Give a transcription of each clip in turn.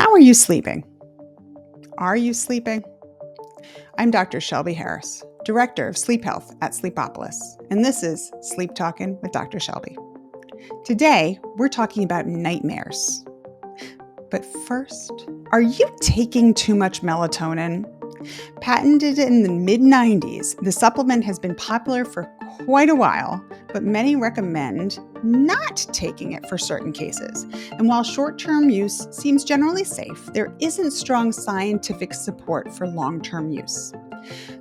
How are you sleeping? Are you sleeping? I'm Dr. Shelby Harris, Director of Sleep Health at Sleepopolis, and this is Sleep Talkin' with Dr. Shelby. Today, we're talking about nightmares. But first, are you taking too much melatonin? Patented in the mid-90s, the supplement has been popular for quite a while, but many recommend not taking it for certain cases. And while short-term use seems generally safe, there isn't strong scientific support for long-term use.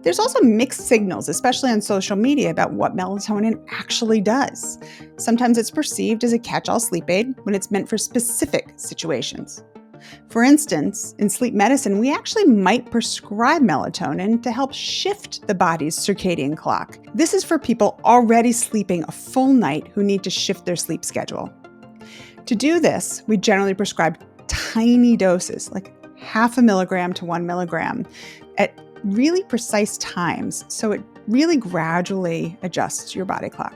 There's also mixed signals, especially on social media, about what melatonin actually does. Sometimes it's perceived as a catch-all sleep aid when it's meant for specific situations. For instance, in sleep medicine, we actually might prescribe melatonin to help shift the body's circadian clock. This is for people already sleeping a full night who need to shift their sleep schedule. To do this, we generally prescribe tiny doses, like 0.5 milligram to 1 milligram, at really precise times, so it really gradually adjusts your body clock.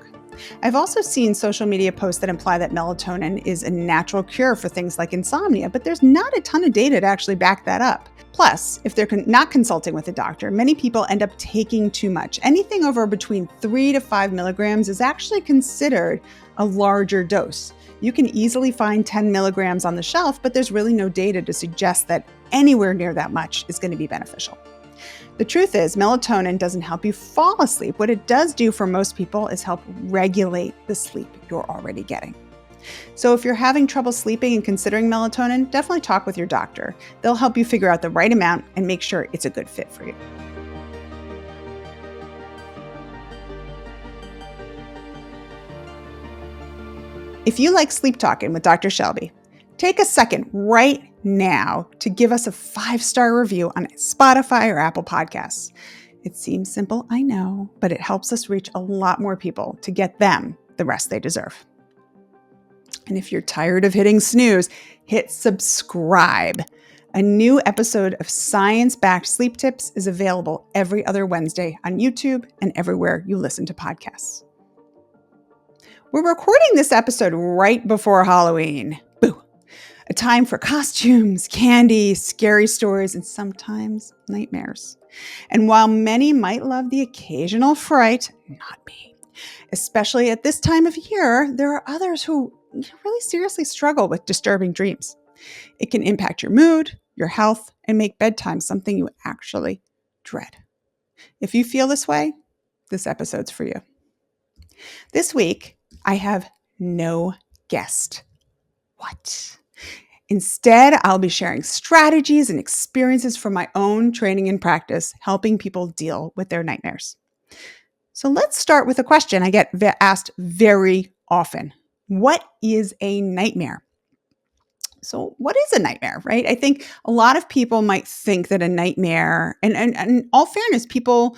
I've also seen social media posts that imply that melatonin is a natural cure for things like insomnia, but there's not a ton of data to actually back that up. Plus, if they're not consulting with a doctor, many people end up taking too much. Anything over between 3 to 5 milligrams is actually considered a larger dose. You can easily find 10 milligrams on the shelf, but there's really no data to suggest that anywhere near that much is going to be beneficial. The truth is, melatonin doesn't help you fall asleep. What it does do for most people is help regulate the sleep you're already getting. So if you're having trouble sleeping and considering melatonin, definitely talk with your doctor. They'll help you figure out the right amount and make sure it's a good fit for you. If you like Sleep Talkin' with Dr. Shelby, take a second right now to give us a 5-star review on Spotify or Apple Podcasts. It seems simple, I know, but it helps us reach a lot more people to get them the rest they deserve. And if you're tired of hitting snooze, hit subscribe. A new episode of science-backed sleep tips is available every other Wednesday on YouTube and everywhere you listen to podcasts. We're recording this episode right before Halloween. Boo! A time for costumes, candy, scary stories, and sometimes nightmares. And while many might love the occasional fright, not me. Especially at this time of year, there are others who really seriously struggle with disturbing dreams. It can impact your mood, your health, and make bedtime something you actually dread. If you feel this way, this episode's for you. This week, I have no guest. What? Instead, I'll be sharing strategies and experiences from my own training and practice, helping people deal with their nightmares. So let's start with a question I get asked very often. What is a nightmare? So what is a nightmare, right? I think a lot of people might think that a nightmare, and in all fairness, people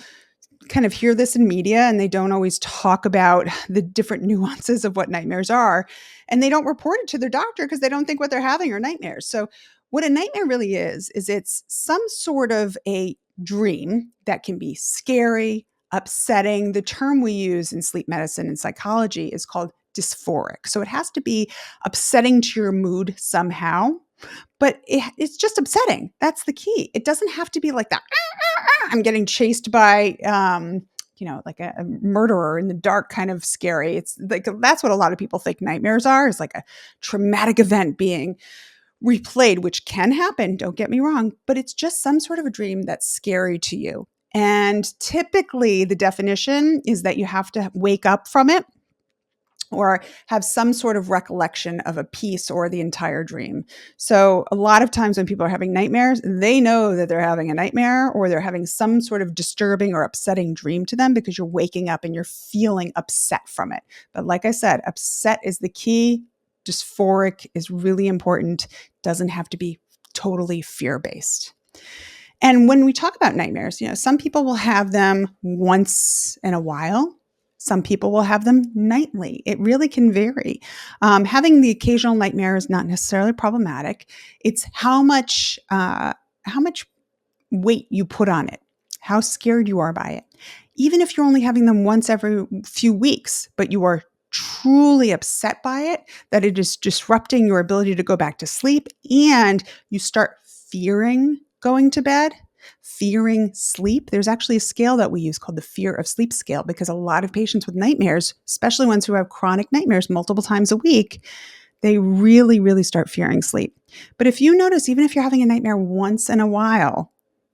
kind of hear this in media and they don't always talk about the different nuances of what nightmares are. And they don't report it to their doctor because they don't think what they're having are nightmares. So what a nightmare really is it's some sort of a dream that can be scary, upsetting. The term we use in sleep medicine and psychology is called dysphoric. So it has to be upsetting to your mood somehow, but it's just upsetting. That's the key. It doesn't have to be like that. I'm getting chased by, like a murderer in the dark kind of scary. It's like, that's what a lot of people think nightmares are, is like a traumatic event being replayed, which can happen, don't get me wrong, but it's just some sort of a dream that's scary to you. And typically the definition is that you have to wake up from it or have some sort of recollection of a piece or the entire dream. So a lot of times when people are having nightmares, they know that they're having a nightmare or they're having some sort of disturbing or upsetting dream to them because you're waking up and you're feeling upset from it. But like I said, upset is the key. Dysphoric is really important. Doesn't have to be totally fear-based. And when we talk about nightmares, some people will have them once in a while. Some people will have them nightly. It really can vary. Having the occasional nightmare is not necessarily problematic. It's how much weight you put on it, how scared you are by it. Even if you're only having them once every few weeks, but you are truly upset by it, that it is disrupting your ability to go back to sleep, and you start fearing going to bed, fearing sleep. There's actually a scale that we use called the fear of sleep scale, because a lot of patients with nightmares, especially ones who have chronic nightmares multiple times a week, they really, really start fearing sleep. But if you notice, even if you're having a nightmare once in a while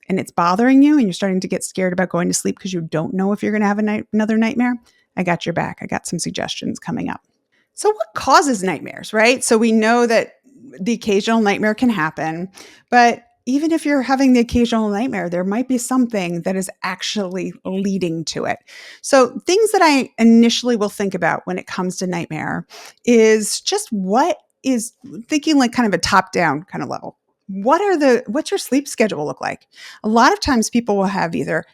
and it's bothering you and you're starting to get scared about going to sleep because you don't know if you're going to have another nightmare, I got your back. I got some suggestions coming up. So what causes nightmares, right? So we know that the occasional nightmare can happen, but even if you're having the occasional nightmare, there might be something that is actually leading to it. So things that I initially will think about when it comes to nightmare is just what is thinking like kind of a top down kind of level. What's your sleep schedule look like? A lot of times people will have either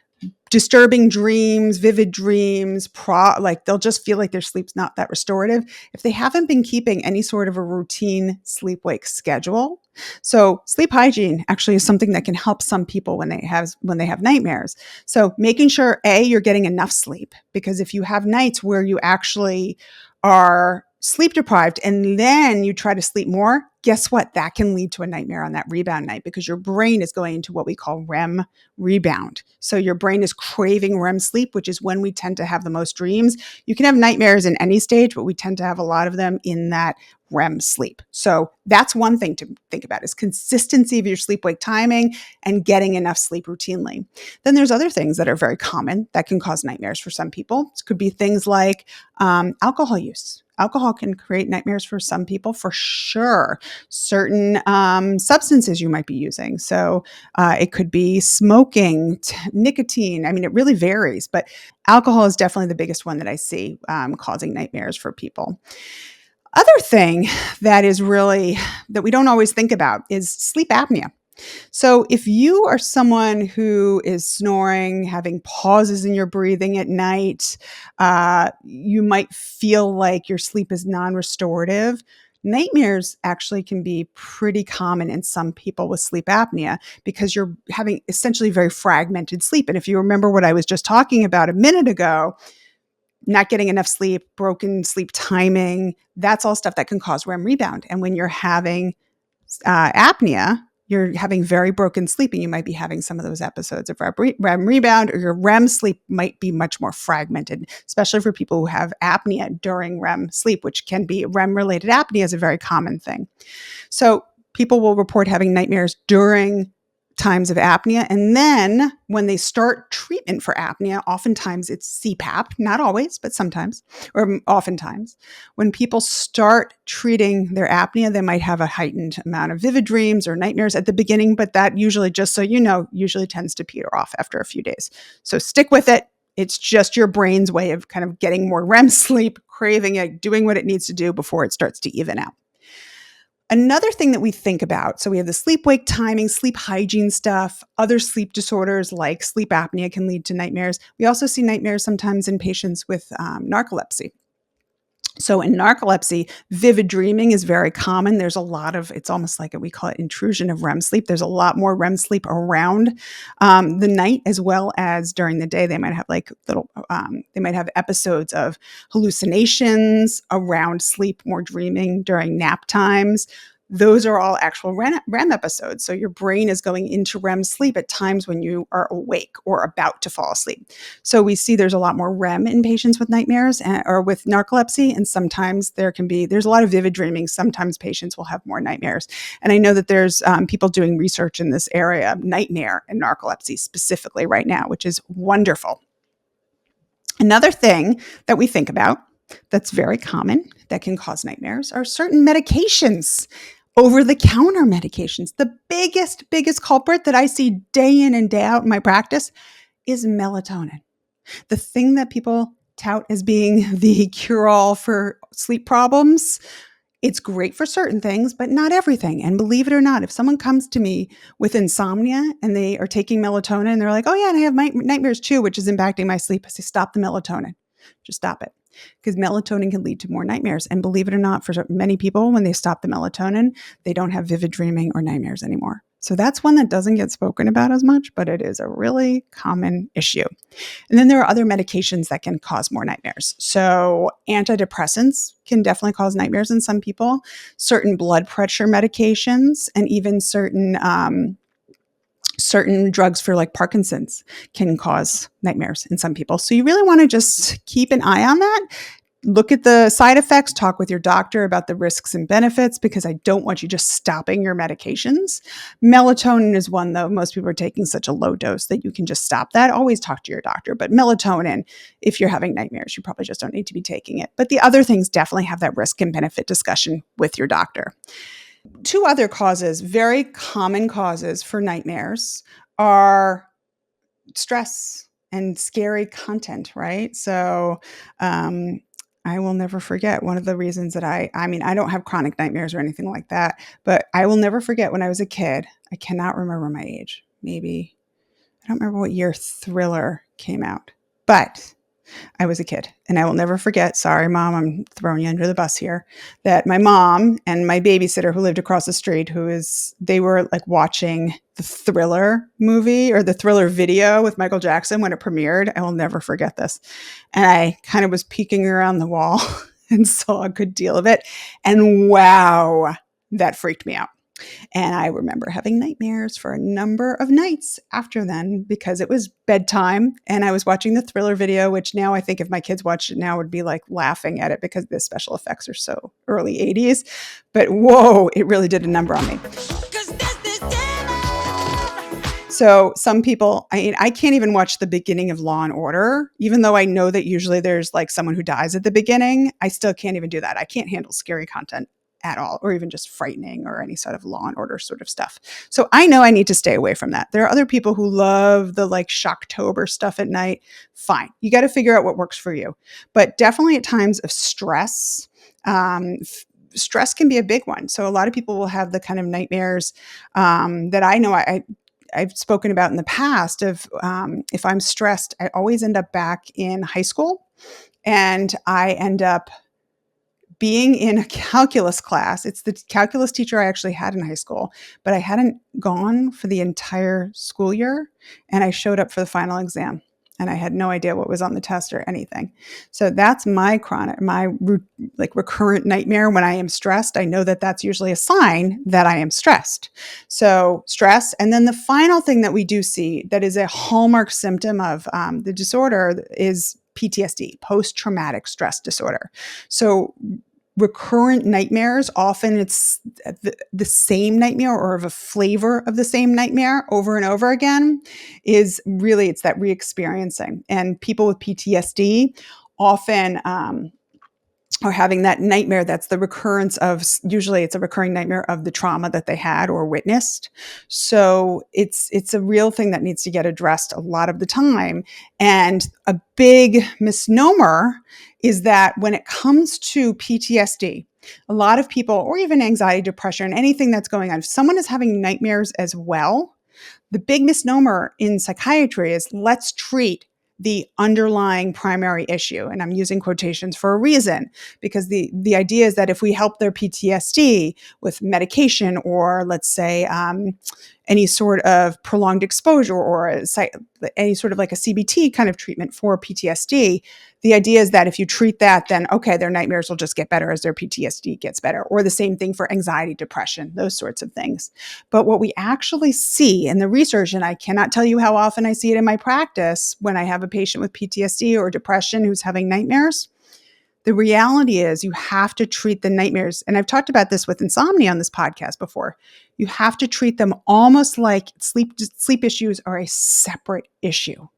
disturbing dreams, vivid dreams, like they'll just feel like their sleep's not that restorative if they haven't been keeping any sort of a routine sleep-wake schedule. So sleep hygiene actually is something that can help some people when they have nightmares. So making sure you're getting enough sleep, because if you have nights where you actually are sleep deprived and then you try to sleep more, guess what? That can lead to a nightmare on that rebound night, because your brain is going into what we call REM rebound. So your brain is craving REM sleep, which is when we tend to have the most dreams. You can have nightmares in any stage, but we tend to have a lot of them in that REM sleep. So that's one thing to think about, is consistency of your sleep-wake timing and getting enough sleep routinely. Then there's other things that are very common that can cause nightmares for some people. It could be things like alcohol use. Alcohol can create nightmares for some people, for sure. Certain substances you might be using. So it could be smoking, nicotine. I mean, it really varies, but alcohol is definitely the biggest one that I see causing nightmares for people. Other thing that we don't always think about is sleep apnea. So if you are someone who is snoring, having pauses in your breathing at night, you might feel like your sleep is non-restorative. Nightmares actually can be pretty common in some people with sleep apnea, because you're having essentially very fragmented sleep. And if you remember what I was just talking about a minute ago, not getting enough sleep, broken sleep timing, that's all stuff that can cause REM rebound. And when you're having apnea, you're having very broken sleep, and you might be having some of those episodes of REM rebound, or your REM sleep might be much more fragmented, especially for people who have apnea during REM sleep, which can be REM-related apnea is a very common thing. So people will report having nightmares during times of apnea. And then when they start treatment for apnea, oftentimes it's CPAP, not always, but sometimes, or oftentimes, when people start treating their apnea, they might have a heightened amount of vivid dreams or nightmares at the beginning, but that usually, just so you know, usually tends to peter off after a few days. So stick with it. It's just your brain's way of kind of getting more REM sleep, craving it, doing what it needs to do before it starts to even out. Another thing that we think about, so we have the sleep-wake timing, sleep hygiene stuff, other sleep disorders like sleep apnea can lead to nightmares. We also see nightmares sometimes in patients with narcolepsy. So in narcolepsy, vivid dreaming is very common. There's a lot of, it's almost like we call it intrusion of REM sleep. There's a lot more REM sleep around the night as well as during the day. They might have they might have episodes of hallucinations around sleep, more dreaming during nap times. Those are all actual REM episodes. So your brain is going into REM sleep at times when you are awake or about to fall asleep. So we see there's a lot more REM in patients with nightmares or with narcolepsy. And sometimes there's a lot of vivid dreaming. Sometimes patients will have more nightmares. And I know that there's people doing research in this area, nightmare and narcolepsy specifically right now, which is wonderful. Another thing that we think about that's very common that can cause nightmares are certain medications. Over-the-counter medications. The biggest culprit that I see day in and day out in my practice is melatonin. The thing that people tout as being the cure-all for sleep problems. It's great for certain things, but not everything. And believe it or not, if someone comes to me with insomnia and they are taking melatonin and they're like, oh yeah, and I have nightmares too, which is impacting my sleep, I say, stop the melatonin. Just stop it. Because melatonin can lead to more nightmares. And believe it or not, for many people, when they stop the melatonin, they don't have vivid dreaming or nightmares anymore. So that's one that doesn't get spoken about as much, but it is a really common issue. And then there are other medications that can cause more nightmares. So antidepressants can definitely cause nightmares in some people, certain blood pressure medications, and even certain drugs for like Parkinson's can cause nightmares in some people. So you really want to just keep an eye on that. Look at the side effects, talk with your doctor about the risks and benefits, because I don't want you just stopping your medications. Melatonin is one, though. Most people are taking such a low dose that you can just stop that. Always talk to your doctor. But melatonin, if you're having nightmares, you probably just don't need to be taking it. But the other things definitely have that risk and benefit discussion with your doctor. Two other causes, very common causes for nightmares, are stress and scary content, right? So, I will never forget one of the reasons that I mean, I don't have chronic nightmares or anything like that, but I will never forget when I was a kid. I cannot remember my age. Maybe, I don't remember what year Thriller came out, but I was a kid, and I will never forget. Sorry, Mom, I'm throwing you under the bus here. That my mom and my babysitter, who lived across the street, they were like watching the Thriller movie or the Thriller video with Michael Jackson when it premiered. I will never forget this. And I kind of was peeking around the wall and saw a good deal of it. And wow, that freaked me out. And I remember having nightmares for a number of nights after then, because it was bedtime and I was watching the Thriller video, which now I think if my kids watched it now would be like laughing at it because the special effects are so early 80s. But whoa, it really did a number on me. So some people, I can't even watch the beginning of Law and Order, even though I know that usually there's like someone who dies at the beginning. I still can't even do that. I can't handle scary content at all, or even just frightening or any sort of Law and Order sort of stuff. So I know I need to stay away from that. There are other people who love the like Shocktober stuff at night. Fine. You got to figure out what works for you. But definitely at times of stress, stress can be a big one. So a lot of people will have the kind of nightmares that I know I've spoken about in the past of if I'm stressed, I always end up back in high school, and I end up being in a calculus class. It's the calculus teacher I actually had in high school, but I hadn't gone for the entire school year, and I showed up for the final exam, and I had no idea what was on the test or anything. So that's my recurrent nightmare when I am stressed. I know that that's usually a sign that I am stressed. So stress. And then the final thing that we do see that is a hallmark symptom of the disorder is PTSD, post-traumatic stress disorder. So recurrent nightmares, often it's the same nightmare or of a flavor of the same nightmare over and over again, is really, it's that re-experiencing. And people with PTSD often are having that nightmare that's the recurrence of, usually it's a recurring nightmare of the trauma that they had or witnessed. So it's a real thing that needs to get addressed a lot of the time. And a big misnomer is that when it comes to PTSD, a lot of people, or even anxiety, depression, anything that's going on, if someone is having nightmares as well, the big misnomer in psychiatry is let's treat the underlying primary issue. And I'm using quotations for a reason, because the idea is that if we help their PTSD with medication, or let's say any sort of prolonged exposure, or any sort of like a CBT kind of treatment for PTSD, the idea is that if you treat that, then okay, their nightmares will just get better as their PTSD gets better, or the same thing for anxiety, depression, those sorts of things. But what we actually see in the research, and I cannot tell you how often I see it in my practice when I have a patient with PTSD or depression who's having nightmares, the reality is you have to treat the nightmares. And I've talked about this with insomnia on this podcast before. You have to treat them almost like sleep issues are a separate issue,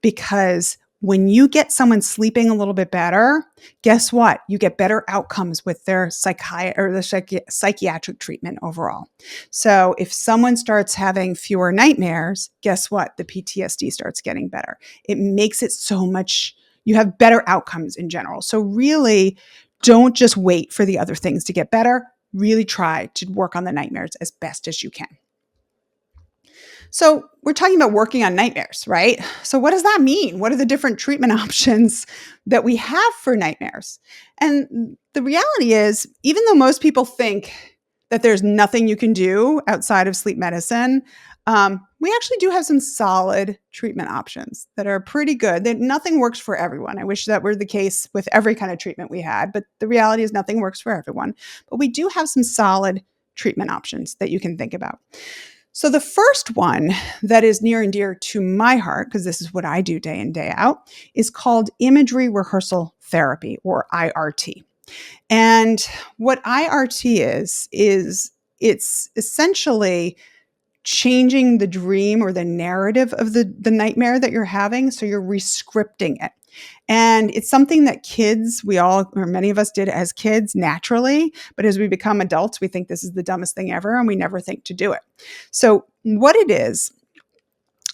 because when you get someone sleeping a little bit better, guess what? You get better outcomes with their psychiatric treatment overall. So if someone starts having fewer nightmares, guess what? The PTSD starts getting better. It makes it so much, you have better outcomes in general. So really, don't just wait for the other things to get better. Really try to work on the nightmares as best as you can. So we're talking about working on nightmares, right? So what does that mean? What are the different treatment options that we have for nightmares? And the reality is, even though most people think that there's nothing you can do outside of sleep medicine, we actually do have some solid treatment options that are pretty good. That nothing works for everyone. I wish that were the case with every kind of treatment we had, but the reality is nothing works for everyone. But we do have some solid treatment options that you can think about. So the first one that is near and dear to my heart, because this is what I do day in, day out, is called imagery rehearsal therapy, or IRT. And what IRT is it's essentially changing the dream or the narrative of the nightmare that you're having. So you're rescripting it. And it's something that kids, we all, or many of us did as kids naturally, but as we become adults, we think this is the dumbest thing ever and we never think to do it. So what it is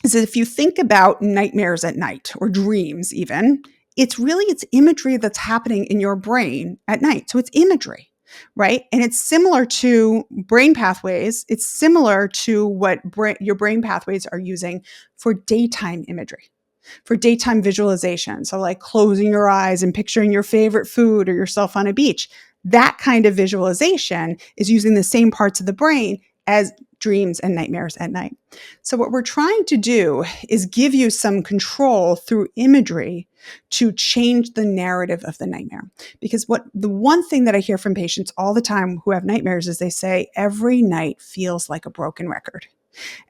that if you think about nightmares at night or dreams even, it's imagery that's happening in your brain at night. So it's imagery, right? And it's similar to brain pathways. It's similar to what your brain pathways are using for daytime imagery, for daytime visualization. So like closing your eyes and picturing your favorite food or yourself on a beach. That kind of visualization is using the same parts of the brain as dreams and nightmares at night. So what we're trying to do is give you some control through imagery to change the narrative of the nightmare. Because the one thing that I hear from patients all the time who have nightmares is they say every night feels like a broken record.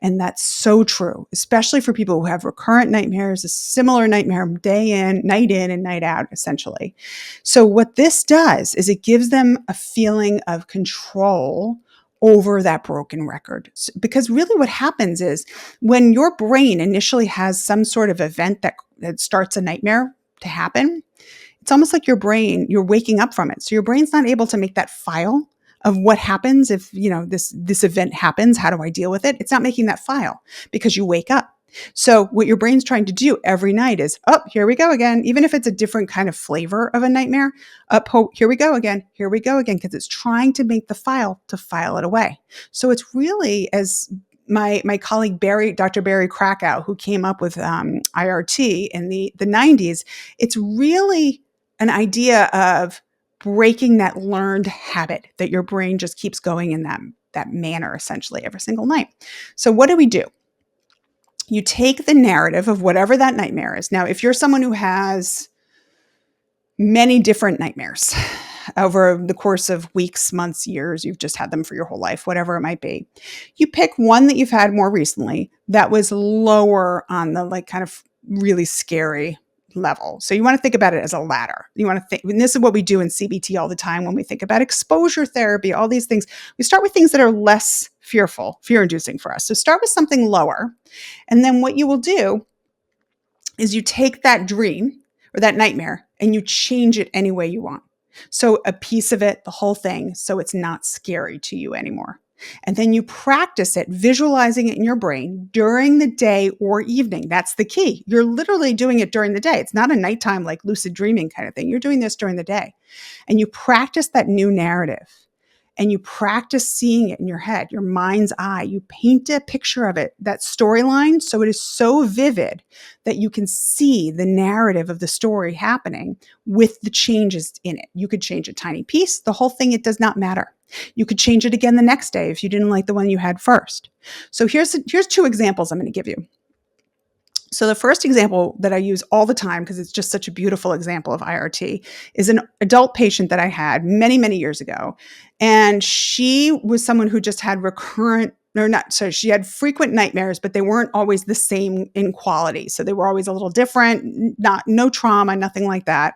And that's so true, especially for people who have recurrent nightmares, a similar nightmare day in and night out, essentially. So what this does is it gives them a feeling of control over that broken record. Because really what happens is when your brain initially has some sort of event that starts a nightmare to happen, it's almost like you're waking up from it. So your brain's not able to make that file of what happens if, this event happens. How do I deal with it? It's not making that file because you wake up. So what your brain's trying to do every night is, here we go again. Even if it's a different kind of flavor of a nightmare, here we go again, because it's trying to make the file it away. So it's really, as my colleague Dr. Barry Krakow, who came up with IRT in the 90s, it's really an idea of breaking that learned habit that your brain just keeps going in that manner essentially every single night. So what do? You take the narrative of whatever that nightmare is. Now, if you're someone who has many different nightmares over the course of weeks, months, years, you've just had them for your whole life, whatever it might be, you pick one that you've had more recently that was lower on the kind of really scary level. So you want to think about it as a ladder. You want to think, and this is what we do in CBT all the time when we think about exposure therapy, all these things. We start with things that are less fear-inducing for us. So start with something lower. And then what you will do is you take that dream or that nightmare and you change it any way you want. So a piece of it, the whole thing, so it's not scary to you anymore. And then you practice it, visualizing it in your brain during the day or evening. That's the key. You're literally doing it during the day. It's not a nighttime like lucid dreaming kind of thing. You're doing this during the day. And you practice that new narrative. And you practice seeing it in your head, your mind's eye. You paint a picture of it, that storyline, so it is so vivid that you can see the narrative of the story happening with the changes in it. You could change a tiny piece, the whole thing, it does not matter. You could change it again the next day if you didn't like the one you had first. So here's two examples I'm going to give you. So the first example that I use all the time, because it's just such a beautiful example of IRT, is an adult patient that I had many, many years ago. And she was someone who just had she had frequent nightmares, but they weren't always the same in quality. So they were always a little different, no trauma, nothing like that.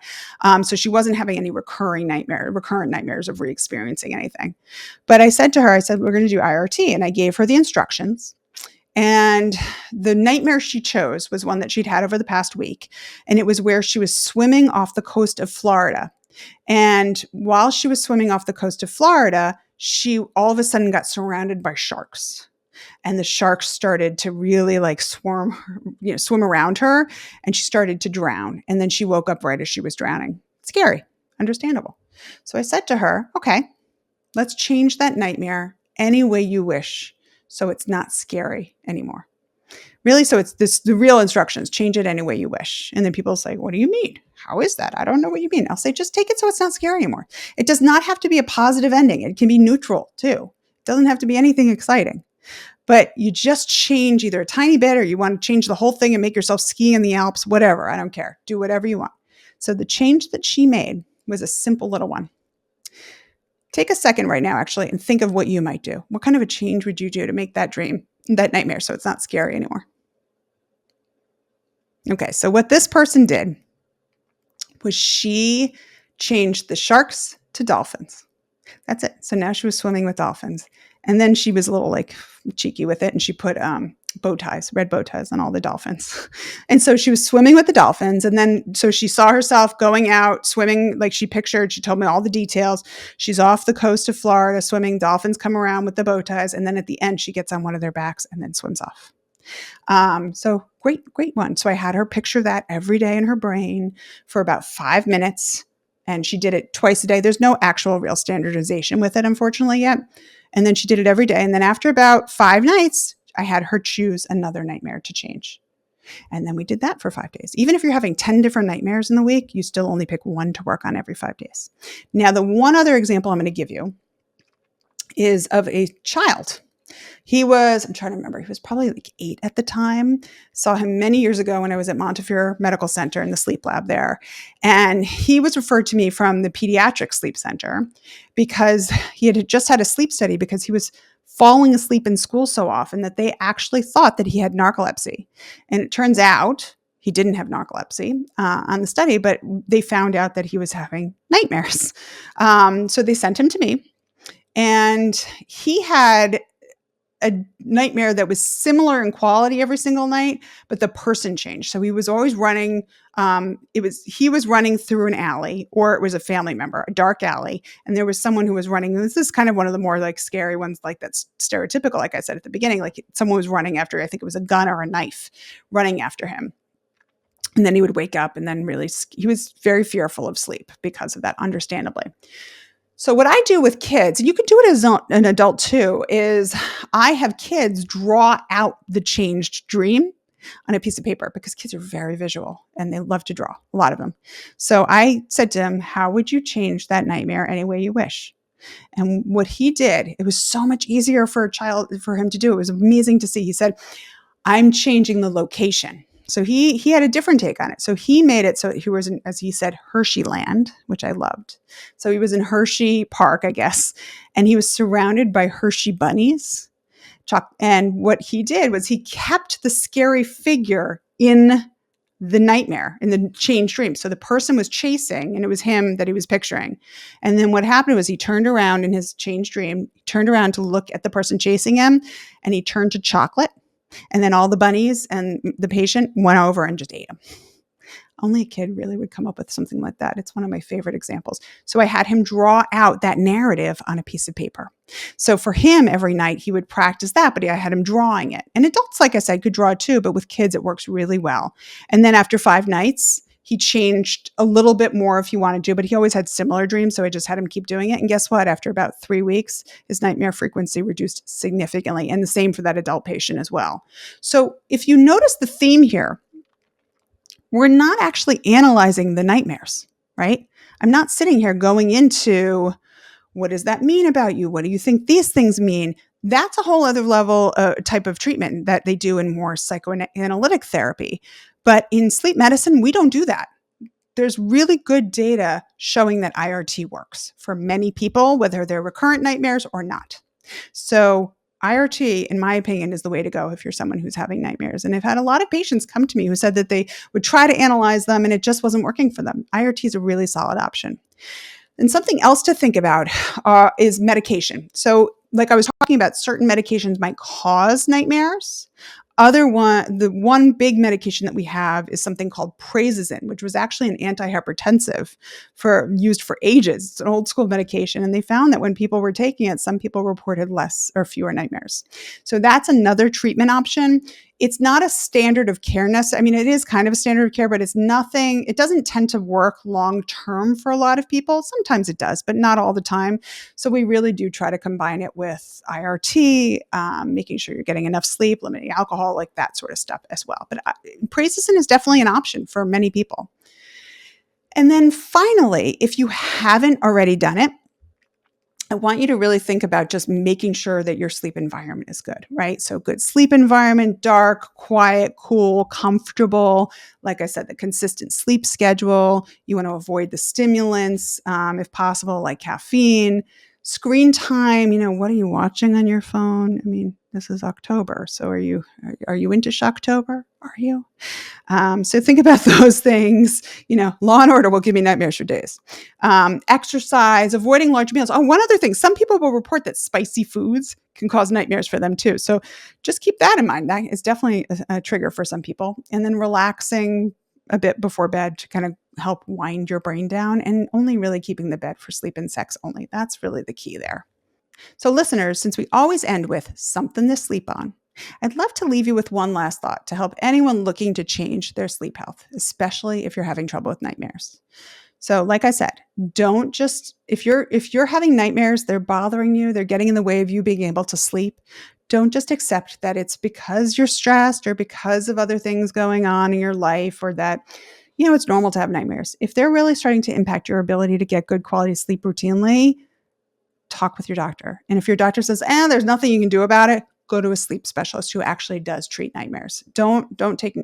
So she wasn't having any recurrent nightmares of re-experiencing anything. But I said to her, we're going to do IRT. And I gave her the instructions. And the nightmare she chose was one that she'd had over the past week. And it was where she was swimming off the coast of Florida. And while she was swimming off the coast of Florida, she all of a sudden got surrounded by sharks. And the sharks started to really swim around her. And she started to drown. And then she woke up right as she was drowning. Scary, understandable. So I said to her, okay, let's change that nightmare any way you wish, so it's not scary anymore. Really, so it's the real instructions, change it any way you wish. And then people say, what do you mean? How is that? I don't know what you mean. I'll say, just take it so it's not scary anymore. It does not have to be a positive ending. It can be neutral too. Doesn't have to be anything exciting. But you just change either a tiny bit or you want to change the whole thing and make yourself ski in the Alps, whatever. I don't care. Do whatever you want. So the change that she made was a simple little one. Take a second right now, actually, and think of what you might do. What kind of a change would you do to make that dream, that nightmare, so it's not scary anymore? Okay, so what this person did was she changed the sharks to dolphins. That's it. So now she was swimming with dolphins. And then she was a little like cheeky with it. And she put bow ties, red bow ties on all the dolphins. And so she was swimming with the dolphins. And then, so she saw herself going out swimming like she pictured. She told me all the details. She's off the coast of Florida swimming. Dolphins come around with the bow ties. And then at the end, she gets on one of their backs and then swims off. So great one. So I had her picture that every day in her brain for about 5 minutes. And she did it twice a day. There's no actual real standardization with it, unfortunately, yet. And then she did it every day. And then after about 5 nights, I had her choose another nightmare to change. And then we did that for 5 days. Even if you're having 10 different nightmares in the week, you still only pick one to work on every 5 days. Now, the one other example I'm going to give you is of a child. I'm trying to remember, he was probably like 8 at the time. Saw him many years ago when I was at Montefiore Medical Center in the sleep lab there. And he was referred to me from the pediatric sleep center because he had just had a sleep study because he was falling asleep in school so often that they actually thought that he had narcolepsy. And it turns out he didn't have narcolepsy on the study, but they found out that he was having nightmares. So they sent him to me, and he had a nightmare that was similar in quality every single night, but the person changed. So he was always running. He was running through an alley, or it was a family member, a dark alley. And there was someone who was running. This is kind of one of the more like scary ones, like that's stereotypical. Like I said at the beginning, like someone was running after, I think it was a gun or a knife running after him. And then he would wake up, and then he was very fearful of sleep because of that, understandably. So what I do with kids, and you can do it as an adult too, is I have kids draw out the changed dream on a piece of paper because kids are very visual and they love to draw, a lot of them. So I said to him, how would you change that nightmare any way you wish? And what he did, it was so much easier for him to do. It was amazing to see. He said, I'm changing the location. So he had a different take on it. So he made it so he was in, as he said, Hershey Land, which I loved. So he was in Hershey Park, I guess, and he was surrounded by Hershey bunnies. And what he did was he kept the scary figure in the nightmare, in the changed dream. So the person was chasing, and it was him that he was picturing. And then what happened was he turned around in his changed dream, turned around to look at the person chasing him, and he turned to chocolate. And then all the bunnies and the patient went over and just ate them. Only a kid really would come up with something like that. It's one of my favorite examples. So I had him draw out that narrative on a piece of paper. So for him, every night he would practice that, but I had him drawing it. And adults, like I said, could draw it too, but with kids, it works really well. And then after 5 nights, he changed a little bit more if he wanted to, but he always had similar dreams. So I just had him keep doing it. And guess what? After about 3 weeks, his nightmare frequency reduced significantly. And the same for that adult patient as well. So if you notice the theme here, we're not actually analyzing the nightmares, right? I'm not sitting here going into, what does that mean about you? What do you think these things mean? That's a whole other level type of treatment that they do in more psychoanalytic therapy. But in sleep medicine, we don't do that. There's really good data showing that IRT works for many people, whether they're recurrent nightmares or not. So IRT, in my opinion, is the way to go if you're someone who's having nightmares. And I've had a lot of patients come to me who said that they would try to analyze them and it just wasn't working for them. IRT is a really solid option. And something else to think about is medication. So like I was talking about, certain medications might cause nightmares. The one big medication that we have is something called prazosin, which was actually an antihypertensive used for ages. It's an old school medication. And they found that when people were taking it, some people reported less or fewer nightmares. So that's another treatment option. It's not a standard of care necessarily. I mean, it is kind of a standard of care, but it doesn't tend to work long-term for a lot of people. Sometimes it does, but not all the time. So we really do try to combine it with IRT, making sure you're getting enough sleep, limiting alcohol, like that sort of stuff as well. But prazosin is definitely an option for many people. And then finally, if you haven't already done it, I want you to really think about just making sure that your sleep environment is good, right? So good sleep environment, dark, quiet, cool, comfortable. Like I said, the consistent sleep schedule. You want to avoid the stimulants, if possible, like caffeine. Screen time, what are you watching on your phone? I mean, this is October. So are you into Shocktober? Are you? So think about those things. Law and Order will give me nightmares for days. Exercise, avoiding large meals. Oh, one other thing. Some people will report that spicy foods can cause nightmares for them too. So just keep that in mind. That is definitely a trigger for some people. And then relaxing a bit before bed to kind of help wind your brain down, and only really keeping the bed for sleep and sex only. That's really the key there. So, listeners, since we always end with something to sleep on, I'd love to leave you with one last thought to help anyone looking to change their sleep health, especially if you're having trouble with nightmares. So, like I said, don't just if you're having nightmares, they're bothering you, they're getting in the way of you being able to sleep. Don't just accept that it's because you're stressed or because of other things going on in your life, or that it's normal to have nightmares. If they're really starting to impact your ability to get good quality sleep routinely, talk with your doctor. And if your doctor says, there's nothing you can do about it, go to a sleep specialist who actually does treat nightmares. Don't take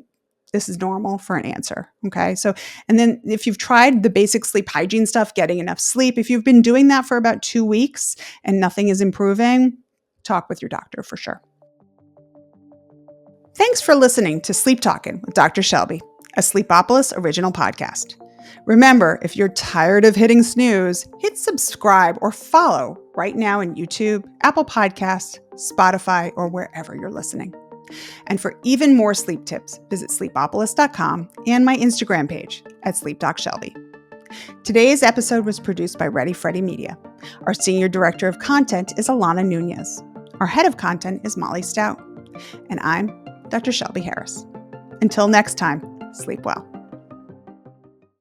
this is normal for an answer. Okay. So, and then if you've tried the basic sleep hygiene stuff, getting enough sleep, if you've been doing that for about 2 weeks and nothing is improving, talk with your doctor for sure. Thanks for listening to Sleep Talkin' with Dr. Shelby, a Sleepopolis original podcast. Remember, if you're tired of hitting snooze, hit subscribe or follow right now in YouTube, Apple Podcasts, Spotify, or wherever you're listening. And for even more sleep tips, visit sleepopolis.com and my Instagram page at SleepDocShelby. Today's episode was produced by Ready Freddy Media. Our Senior Director of Content is Alana Nunez. Our Head of Content is Molly Stout. And I'm Dr. Shelby Harris. Until next time, sleep well.